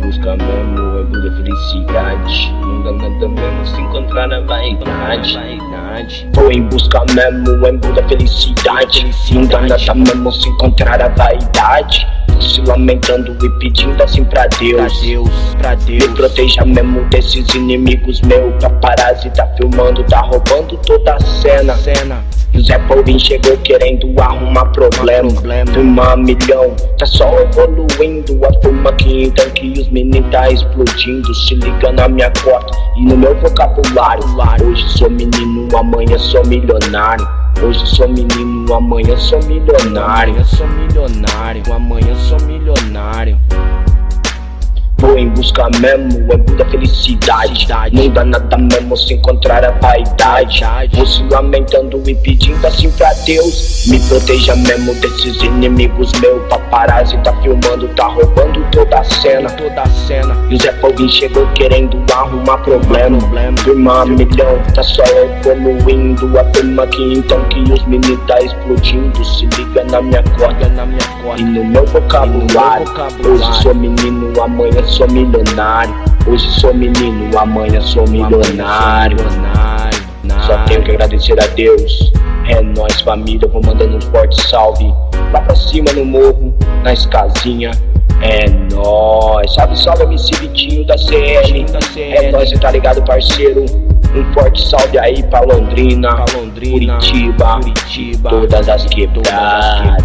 busca mesmo, é busca felicidade. Não dá nada mesmo se encontrar na vaidade. Vou em busca mesmo, é busca felicidade. Não dá nada mesmo se encontrar a vaidade. Se lamentando e pedindo assim pra Deus, me proteja mesmo desses inimigos meu. Paparazzi tá filmando, tá roubando toda a cena. José Paulinho chegou querendo arrumar problema. Turma milhão, tá só evoluindo. A turma que então que os meninos tá explodindo. Se liga na minha cota e no meu vocabulário. Hoje sou menino, amanhã sou milionário. Hoje sou menino, amanhã sou milionário. Amanhã sou milionário. Vou em busca mesmo, é busca felicidade. Não dá nada mesmo se encontrar a vaidade. Vou se lamentando e pedindo assim pra Deus, me proteja mesmo desses inimigos meu. Paparazzi tá filmando, tá roubando toda a cena. José Paulinho chegou querendo arrumar problema. Turma milhão, tá só evoluindo. A turma que então que os meninos tá explodindo. Se liga na minha corda e no meu vocabulário. Hoje sou menino, amanhã sou milionário. Hoje sou menino, amanhã sou milionário. Só tenho que agradecer a Deus. É nóis família, vou mandando um forte salve lá pra cima no morro, nas casinhas. É nóis, salve MC Vitinho da CL. É nóis, cê tá ligado parceiro. Um forte salve aí pra Londrina, Curitiba, todas as quebradas.